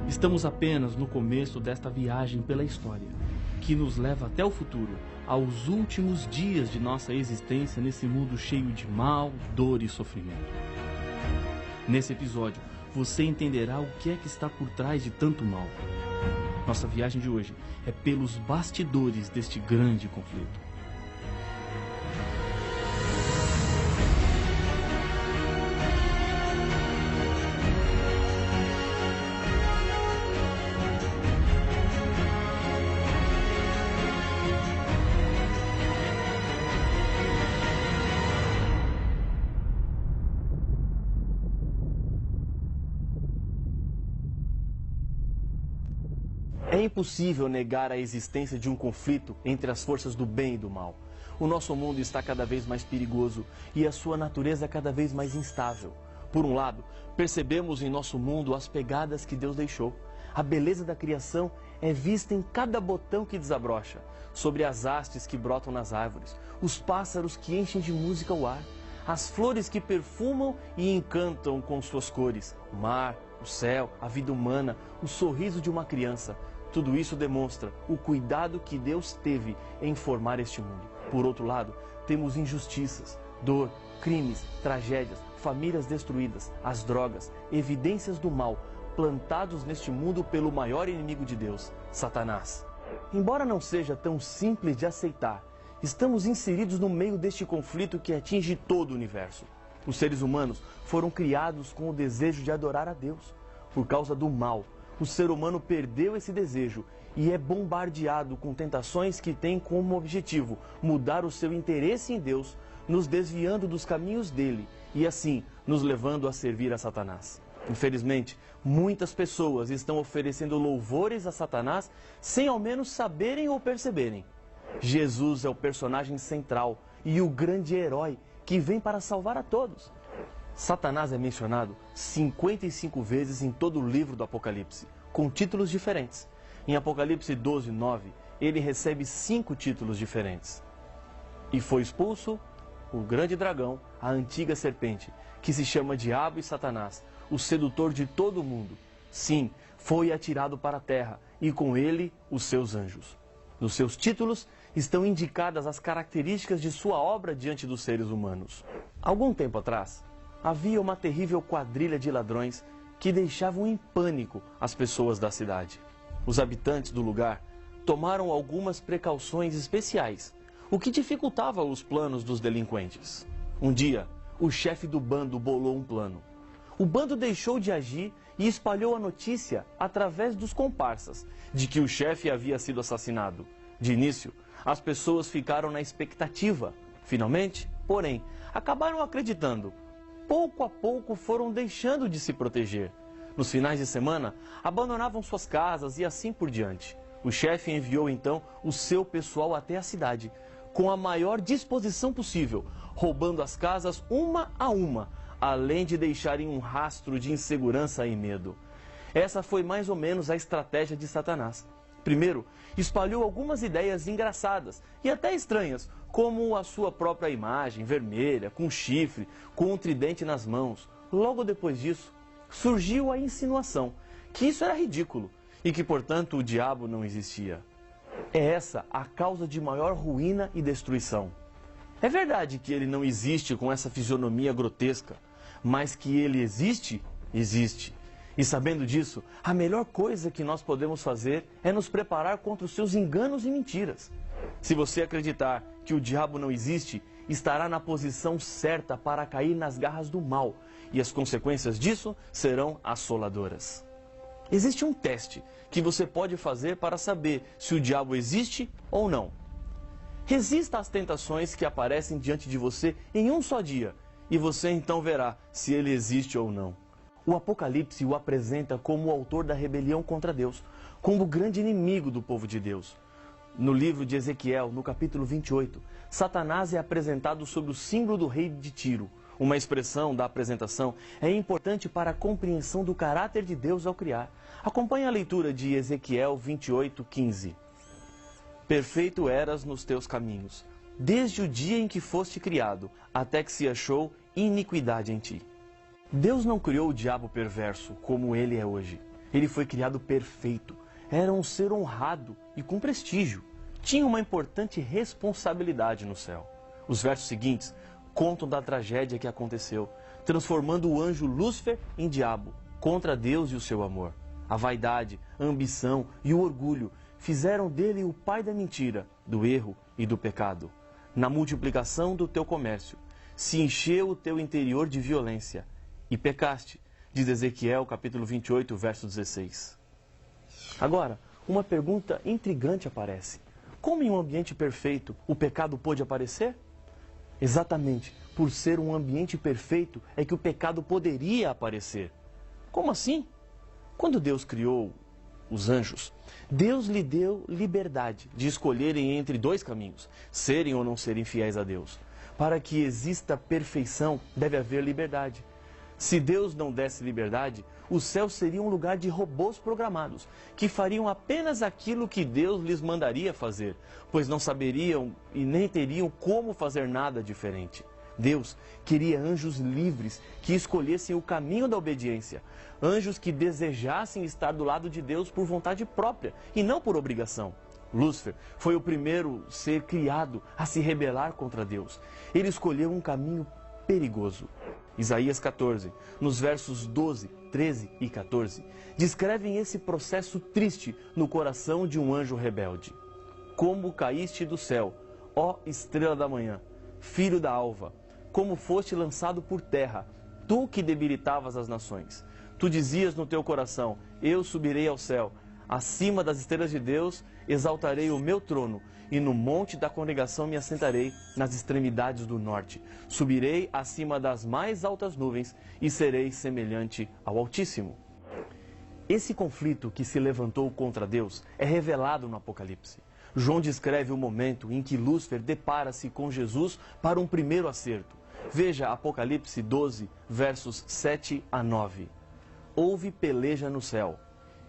Estamos apenas no começo desta viagem pela história, que nos leva até o futuro, aos últimos dias de nossa existência nesse mundo cheio de mal, dor e sofrimento. Nesse episódio, você entenderá o que é que está por trás de tanto mal. Nossa viagem de hoje é pelos bastidores deste grande conflito. É impossível negar a existência de um conflito entre as forças do bem e do mal. O nosso mundo está cada vez mais perigoso e a sua natureza cada vez mais instável. Por um lado, percebemos em nosso mundo as pegadas que Deus deixou. A beleza da criação é vista em cada botão que desabrocha, sobre as hastes que brotam nas árvores, os pássaros que enchem de música o ar, as flores que perfumam e encantam com suas cores, o mar, o céu, a vida humana, o sorriso de uma criança. Tudo isso demonstra o cuidado que Deus teve em formar este mundo. Por outro lado, temos injustiças, dor, crimes, tragédias, famílias destruídas, as drogas, evidências do mal, plantados neste mundo pelo maior inimigo de Deus, Satanás. Embora não seja tão simples de aceitar, estamos inseridos no meio deste conflito que atinge todo o universo. Os seres humanos foram criados com o desejo de adorar a Deus. Por causa do mal, o ser humano perdeu esse desejo e é bombardeado com tentações que têm como objetivo mudar o seu interesse em Deus, nos desviando dos caminhos dele e assim nos levando a servir a Satanás. Infelizmente, muitas pessoas estão oferecendo louvores a Satanás sem ao menos saberem ou perceberem. Jesus é o personagem central e o grande herói que vem para salvar a todos. Satanás é mencionado 55 vezes em todo o livro do Apocalipse, com títulos diferentes. Em Apocalipse 12:9, ele recebe 5 títulos diferentes. E foi expulso o grande dragão, a antiga serpente, que se chama Diabo e Satanás, o sedutor de todo o mundo. Sim, foi atirado para a terra, e com ele os seus anjos. Nos seus títulos estão indicadas as características de sua obra diante dos seres humanos. Algum tempo atrás, havia uma terrível quadrilha de ladrões que deixavam em pânico as pessoas da cidade. Os habitantes do lugar tomaram algumas precauções especiais, o que dificultava os planos dos delinquentes. Um dia, o chefe do bando bolou um plano. O bando deixou de agir e espalhou a notícia através dos comparsas de que o chefe havia sido assassinado. De início, as pessoas ficaram na expectativa. Finalmente, porém, acabaram acreditando. Pouco a pouco foram deixando de se proteger. Nos finais de semana, abandonavam suas casas e assim por diante. O chefe enviou então o seu pessoal até a cidade, com a maior disposição possível, roubando as casas uma a uma, além de deixarem um rastro de insegurança e medo. Essa foi mais ou menos a estratégia de Satanás. Primeiro, espalhou algumas ideias engraçadas e até estranhas, como a sua própria imagem vermelha, com chifre, com um tridente nas mãos. Logo depois disso, surgiu a insinuação que isso era ridículo e que, portanto, o diabo não existia. É essa a causa de maior ruína e destruição. É verdade que ele não existe com essa fisionomia grotesca, mas que ele existe, existe. E sabendo disso, a melhor coisa que nós podemos fazer é nos preparar contra os seus enganos e mentiras. Se você acreditar que o diabo não existe, estará na posição certa para cair nas garras do mal, e as consequências disso serão assoladoras. Existe um teste que você pode fazer para saber se o diabo existe ou não. Resista às tentações que aparecem diante de você em um só dia, e você então verá se ele existe ou não. O Apocalipse o apresenta como o autor da rebelião contra Deus, como o grande inimigo do povo de Deus. No livro de Ezequiel, no capítulo 28, Satanás é apresentado sob o símbolo do rei de Tiro. Uma expressão da apresentação é importante para a compreensão do caráter de Deus ao criar. Acompanhe a leitura de Ezequiel 28:15. Perfeito eras nos teus caminhos, desde o dia em que foste criado, até que se achou iniquidade em ti. Deus não criou o diabo perverso, como ele é hoje. Ele foi criado perfeito, era um ser honrado e com prestígio. Tinha uma importante responsabilidade no céu. Os versos seguintes contam da tragédia que aconteceu, transformando o anjo Lúcifer em diabo, contra Deus e o seu amor. A vaidade, a ambição e o orgulho fizeram dele o pai da mentira, do erro e do pecado. Na multiplicação do teu comércio, se encheu o teu interior de violência, e pecaste, diz Ezequiel, capítulo 28, verso 16. Agora, uma pergunta intrigante aparece. Como em um ambiente perfeito o pecado pôde aparecer? Exatamente, por ser um ambiente perfeito é que o pecado poderia aparecer. Como assim? Quando Deus criou os anjos, Deus lhe deu liberdade de escolherem entre dois caminhos, serem ou não serem fiéis a Deus. Para que exista perfeição, deve haver liberdade. Se Deus não desse liberdade, o céu seria um lugar de robôs programados, que fariam apenas aquilo que Deus lhes mandaria fazer, pois não saberiam e nem teriam como fazer nada diferente. Deus queria anjos livres, que escolhessem o caminho da obediência, anjos que desejassem estar do lado de Deus por vontade própria e não por obrigação. Lúcifer foi o primeiro ser criado a se rebelar contra Deus. Ele escolheu um caminho perigoso. Isaías 14, nos versos 12, 13 e 14, descrevem esse processo triste no coração de um anjo rebelde. Como caíste do céu, ó estrela da manhã, filho da alva, como foste lançado por terra, tu que debilitavas as nações. Tu dizias no teu coração, eu subirei ao céu, acima das estrelas de Deus exaltarei o meu trono, e no monte da congregação me assentarei nas extremidades do norte. Subirei acima das mais altas nuvens e serei semelhante ao Altíssimo. Esse conflito que se levantou contra Deus é revelado no Apocalipse. João descreve o momento em que Lúcifer depara-se com Jesus para um primeiro acerto. Veja Apocalipse 12, versos 7 a 9. Houve peleja no céu.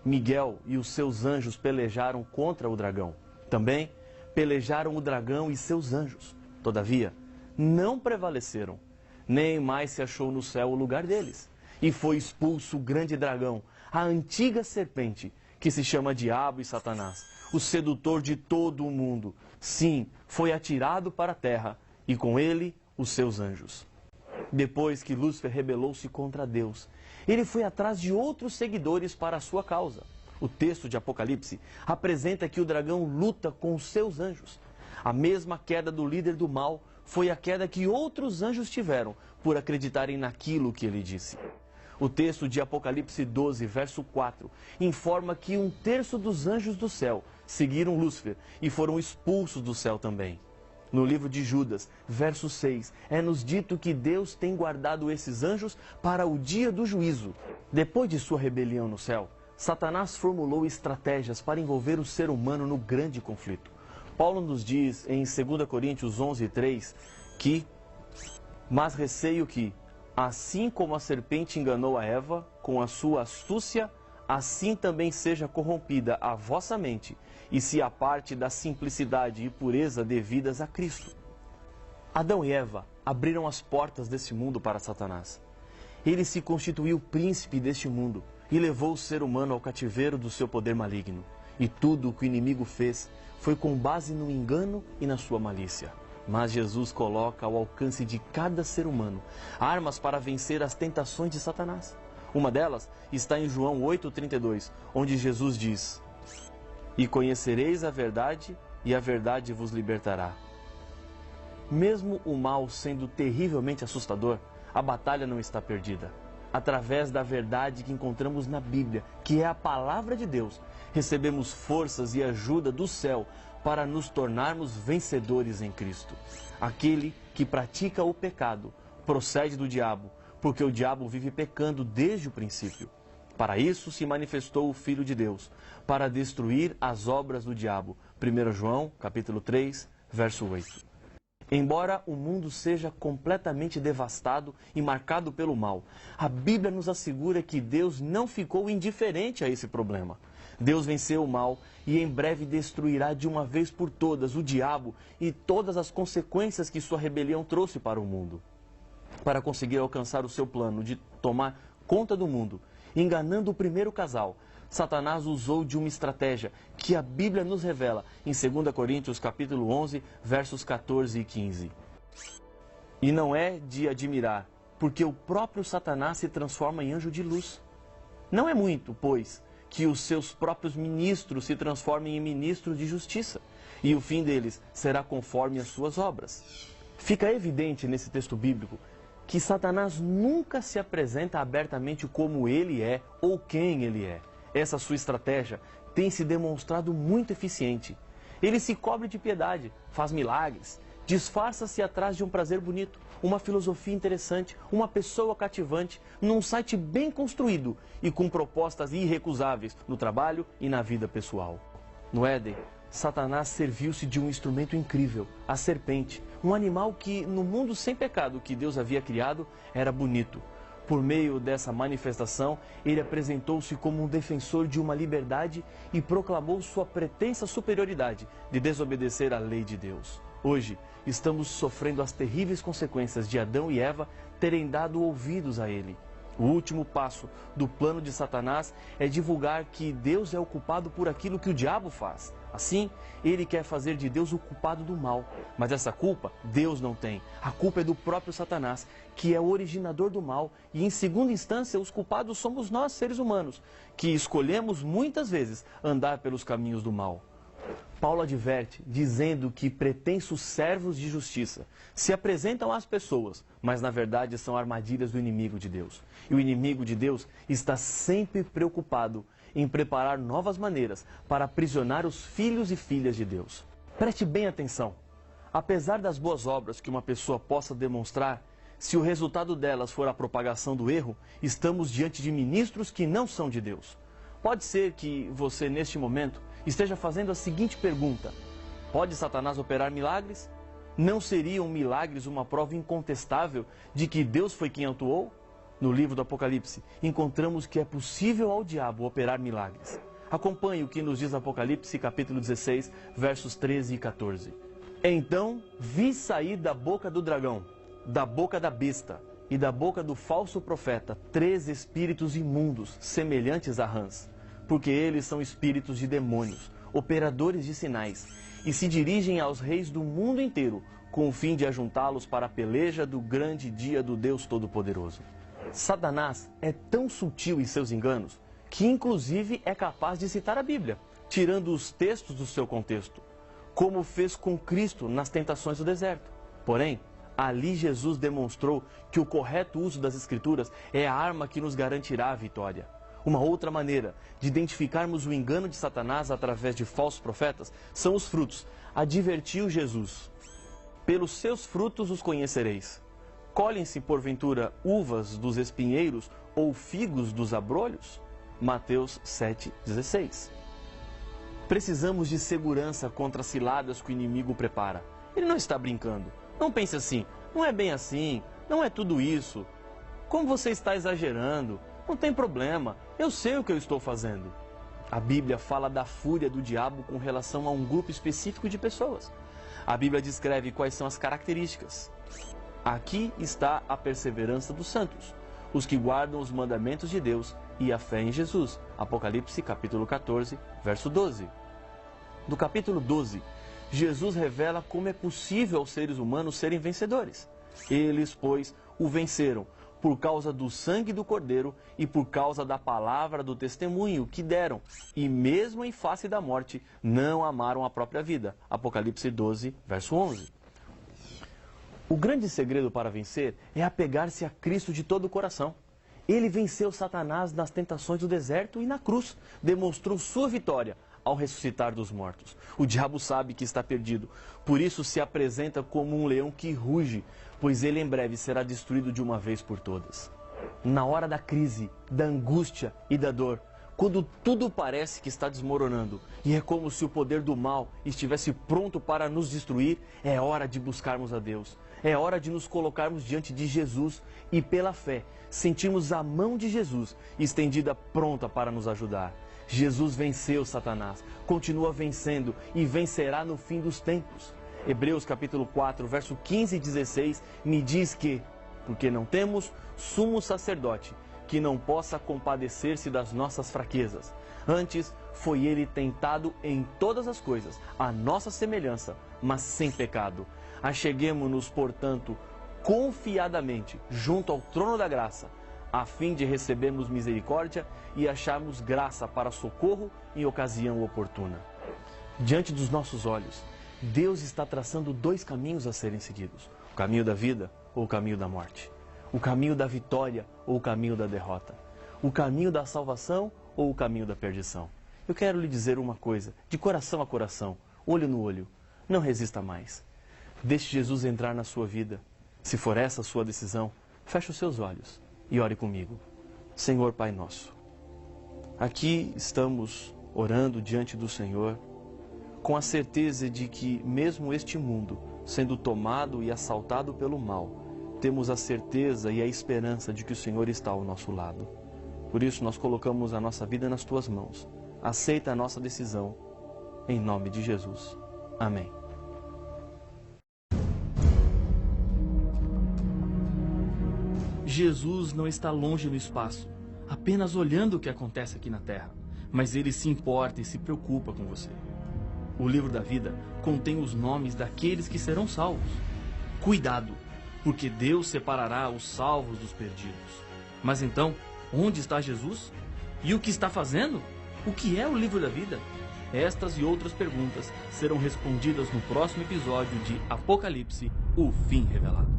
Miguel e os seus anjos pelejaram contra o dragão. Também pelejaram o dragão e seus anjos. Todavia, não prevaleceram. Nem mais se achou no céu o lugar deles. E foi expulso o grande dragão, a antiga serpente, que se chama Diabo e Satanás, o sedutor de todo o mundo. Sim, foi atirado para a terra, e com ele os seus anjos. Depois que Lúcifer rebelou-se contra Deus, ele foi atrás de outros seguidores para a sua causa. O texto de Apocalipse apresenta que o dragão luta com os seus anjos. A mesma queda do líder do mal foi a queda que outros anjos tiveram por acreditarem naquilo que ele disse. O texto de Apocalipse 12, verso 4, informa que 1/3 dos anjos do céu seguiram Lúcifer e foram expulsos do céu também. No livro de Judas, verso 6, é-nos dito que Deus tem guardado esses anjos para o dia do juízo. Depois de sua rebelião no céu, Satanás formulou estratégias para envolver o ser humano no grande conflito. Paulo nos diz em 2 Coríntios 11, 3, que mas receio que, assim como a serpente enganou a Eva com a sua astúcia, assim também seja corrompida a vossa mente, e se aparte da simplicidade e pureza devidas a Cristo. Adão e Eva abriram as portas desse mundo para Satanás. Ele se constituiu príncipe deste mundo e levou o ser humano ao cativeiro do seu poder maligno. E tudo o que o inimigo fez foi com base no engano e na sua malícia. Mas Jesus coloca ao alcance de cada ser humano armas para vencer as tentações de Satanás. Uma delas está em João 8,32, onde Jesus diz: e conhecereis a verdade, e a verdade vos libertará. Mesmo o mal sendo terrivelmente assustador, a batalha não está perdida. Através da verdade que encontramos na Bíblia, que é a palavra de Deus, recebemos forças e ajuda do céu para nos tornarmos vencedores em Cristo. Aquele que pratica o pecado procede do diabo, porque o diabo vive pecando desde o princípio. Para isso se manifestou o Filho de Deus, para destruir as obras do diabo. 1 João, capítulo 3, verso 8. Embora o mundo seja completamente devastado e marcado pelo mal, a Bíblia nos assegura que Deus não ficou indiferente a esse problema. Deus venceu o mal e em breve destruirá de uma vez por todas o diabo e todas as consequências que sua rebelião trouxe para o mundo. Para conseguir alcançar o seu plano de tomar conta do mundo, enganando o primeiro casal, Satanás usou de uma estratégia que a Bíblia nos revela em 2 Coríntios capítulo 11, versos 14 e 15. E não é de admirar, porque o próprio Satanás se transforma em anjo de luz. Não é muito, pois, que os seus próprios ministros se transformem em ministros de justiça, e o fim deles será conforme as suas obras. Fica evidente nesse texto bíblico que Satanás nunca se apresenta abertamente como ele é ou quem ele é. Essa sua estratégia tem se demonstrado muito eficiente. Ele se cobre de piedade, faz milagres, disfarça-se atrás de um prazer bonito, uma filosofia interessante, uma pessoa cativante, num site bem construído e com propostas irrecusáveis no trabalho e na vida pessoal. No Éden, Satanás serviu-se de um instrumento incrível, a serpente, um animal que, no mundo sem pecado que Deus havia criado, era bonito. Por meio dessa manifestação, ele apresentou-se como um defensor de uma liberdade e proclamou sua pretensa superioridade de desobedecer à lei de Deus. Hoje, estamos sofrendo as terríveis consequências de Adão e Eva terem dado ouvidos a ele. O último passo do plano de Satanás é divulgar que Deus é o culpado por aquilo que o diabo faz. Assim, ele quer fazer de Deus o culpado do mal. Mas essa culpa, Deus não tem. A culpa é do próprio Satanás, que é o originador do mal. E, em segunda instância, os culpados somos nós, seres humanos, que escolhemos muitas vezes andar pelos caminhos do mal. Paulo adverte, dizendo que pretensos servos de justiça se apresentam às pessoas, mas na verdade são armadilhas do inimigo de Deus. E o inimigo de Deus está sempre preocupado em preparar novas maneiras para aprisionar os filhos e filhas de Deus. Preste bem atenção. Apesar das boas obras que uma pessoa possa demonstrar, se o resultado delas for a propagação do erro, estamos diante de ministros que não são de Deus. Pode ser que você, neste momento, esteja fazendo a seguinte pergunta: pode Satanás operar milagres? Não seriam milagres uma prova incontestável de que Deus foi quem atuou? No livro do Apocalipse, encontramos que é possível ao diabo operar milagres. Acompanhe o que nos diz Apocalipse, capítulo 16, versos 13 e 14. Então vi sair da boca do dragão, da boca da besta e da boca do falso profeta 3 espíritos imundos, semelhantes a rãs, porque eles são espíritos de demônios, operadores de sinais, e se dirigem aos reis do mundo inteiro, com o fim de ajuntá-los para a peleja do grande dia do Deus Todo-Poderoso. Satanás é tão sutil em seus enganos que inclusive é capaz de citar a Bíblia, tirando os textos do seu contexto, como fez com Cristo nas tentações do deserto. Porém, ali Jesus demonstrou que o correto uso das Escrituras é a arma que nos garantirá a vitória. Uma outra maneira de identificarmos o engano de Satanás através de falsos profetas são os frutos. Advertiu Jesus: pelos seus frutos os conhecereis. Colhem-se, porventura, uvas dos espinheiros ou figos dos abrolhos? Mateus 7,16. Precisamos de segurança contra as ciladas que o inimigo prepara. Ele não está brincando. Não pense assim: não é bem assim, não é tudo isso. Como você está exagerando? Não tem problema, eu sei o que eu estou fazendo. A Bíblia fala da fúria do diabo com relação a um grupo específico de pessoas. A Bíblia descreve quais são as características. Aqui está a perseverança dos santos, os que guardam os mandamentos de Deus e a fé em Jesus. Apocalipse capítulo 14, verso 12. No capítulo 12, Jesus revela como é possível aos seres humanos serem vencedores. Eles, pois, o venceram por causa do sangue do Cordeiro e por causa da palavra do testemunho que deram, e mesmo em face da morte, não amaram a própria vida. Apocalipse 12, verso 11. O grande segredo para vencer é apegar-se a Cristo de todo o coração. Ele venceu Satanás nas tentações do deserto e na cruz, demonstrou sua vitória ao ressuscitar dos mortos. O diabo sabe que está perdido, por isso se apresenta como um leão que ruge, pois ele em breve será destruído de uma vez por todas. Na hora da crise, da angústia e da dor, quando tudo parece que está desmoronando e é como se o poder do mal estivesse pronto para nos destruir, é hora de buscarmos a Deus. É hora de nos colocarmos diante de Jesus e, pela fé, sentirmos a mão de Jesus estendida pronta para nos ajudar. Jesus venceu Satanás, continua vencendo e vencerá no fim dos tempos. Hebreus capítulo 4, verso 15 e 16 me diz que, porque não temos sumo sacerdote que não possa compadecer-se das nossas fraquezas. Antes, foi ele tentado em todas as coisas, à nossa semelhança, mas sem pecado. Acheguemo-nos, portanto, confiadamente junto ao trono da graça, a fim de recebermos misericórdia e acharmos graça para socorro em ocasião oportuna. Diante dos nossos olhos, Deus está traçando dois caminhos a serem seguidos: o caminho da vida ou o caminho da morte, o caminho da vitória ou o caminho da derrota, o caminho da salvação ou o caminho da perdição. Eu quero lhe dizer uma coisa, de coração a coração, olho no olho: não resista mais. Deixe Jesus entrar na sua vida. Se for essa a sua decisão, feche os seus olhos e ore comigo. Senhor Pai nosso, aqui estamos orando diante do Senhor, com a certeza de que mesmo este mundo sendo tomado e assaltado pelo mal, temos a certeza e a esperança de que o Senhor está ao nosso lado. Por isso nós colocamos a nossa vida nas Tuas mãos. Aceita a nossa decisão, em nome de Jesus. Amém. Jesus não está longe no espaço, apenas olhando o que acontece aqui na Terra, mas Ele se importa e se preocupa com você. O livro da vida contém os nomes daqueles que serão salvos. Cuidado, porque Deus separará os salvos dos perdidos. Mas então, onde está Jesus? E o que está fazendo? O que é o livro da vida? Estas e outras perguntas serão respondidas no próximo episódio de Apocalipse, o fim revelado.